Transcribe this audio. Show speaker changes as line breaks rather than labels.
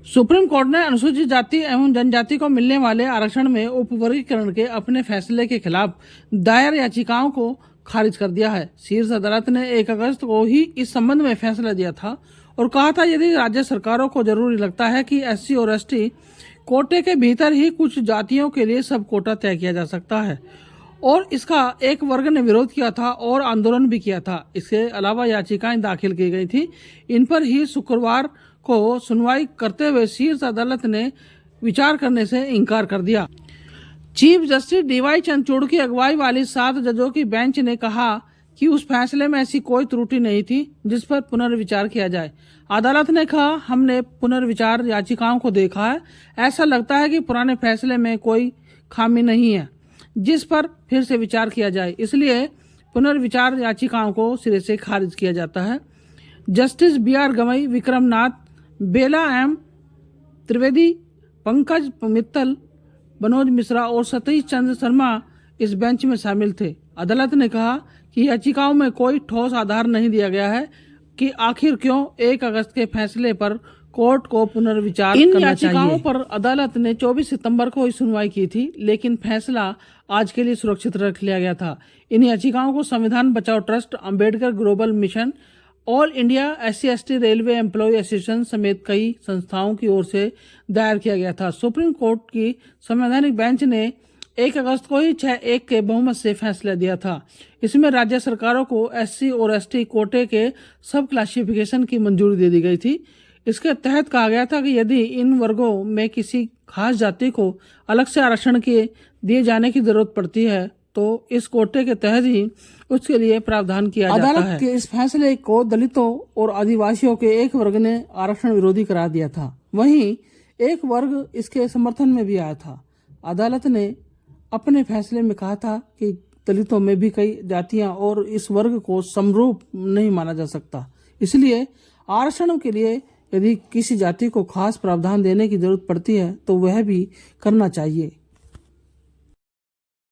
Supreme court ने अनुसूचित जाति एवं जनजाति को मिलने वाले आरक्षण में उपवर्गीकरण के अपने फैसले के खिलाफ दायर याचिकाओं को खारिज कर दिया है। शीर्ष अदालत ने 1 अगस्त को ही इस संबंध में फैसला दिया था और कहा था यदि राज्य सरकारों को जरूरी लगता है कि एससी और एसटी कोटे के भीतर ही कुछ जातियों के लिए सब कोटा तय किया जा सकता है और इसका एक वर्ग ने विरोध किया था और आंदोलन भी किया था। इसके अलावा याचिकाएं दाखिल की गई थी। इन पर ही शुक्रवार को सुनवाई करते हुए शीर्ष अदालत ने विचार करने से इनकार कर दिया। चीफ जस्टिस डीवाई चंद्रचूड़ की अगुवाई वाली 7 जजों की बेंच ने कहा कि उस फैसले में ऐसी कोई त्रुटि नहीं थी जिस पर पुनर्विचार किया जाए। अदालत ने कहा, हमने पुनर्विचार याचिकाओं को देखा है, ऐसा लगता है कि पुराने फैसले में कोई खामी नहीं है जिस पर फिर से विचार किया जाए, इसलिए पुनर्विचार याचिकाओं को सिरे से खारिज किया जाता है। जस्टिस BR गवई, विक्रम नाथ, बेला M त्रिवेदी, पंकज मित्तल, मनोज मिश्रा और सतीश चंद्र शर्मा इस बेंच में शामिल थे। अदालत ने कहा कि याचिकाओं में कोई ठोस आधार नहीं दिया गया है कि आखिर क्यों 1 अगस्त के फैसले पर कोर्ट को पुनर्विचार करना चाहिए। इन याचिकाओं पर अदालत ने 24 सितंबर को ही सुनवाई की थी, लेकिन फैसला आज के लिए सुरक्षित रख लिया गया था। इन याचिकाओं को संविधान बचाओ trust, Ambedkar global mission, all India SC/ST railway employ association समेत कई संस्थाओं की ओर से दायर किया गया था। सुप्रीम कोर्ट की संवैधानिक बेंच ने 1 अगस्त को ही 6-1 के बहुमत से फैसला दिया था। इसमें राज्य सरकारों को SC और ST कोटे के सब क्लासिफिकेशन की मंजूरी दे दी गई थी। इसके तहत कहा गया था कि यदि इन वर्गों में किसी खास जाति को अलग से आरक्षण के दिए जाने की जरूरत पड़ती है तो इस कोटे के तहत ही उसके लिए प्रावधान किया जाता है। अदालत के इस फैसले को दलितों और आदिवासियों के एक वर्ग ने आरक्षण विरोधी करार दिया था, वहीं एक वर्ग इसके समर्थन में भी आया था। अदालत ने अपने फैसले में कहा था कि दलितों में भी कई जातियां और इस वर्ग को समरूप नहीं माना जा सकता, इसलिए आरक्षण के लिए यदि किसी जाति को खास प्रावधान देने की जरूरत पड़ती है तो वह भी करना चाहिए।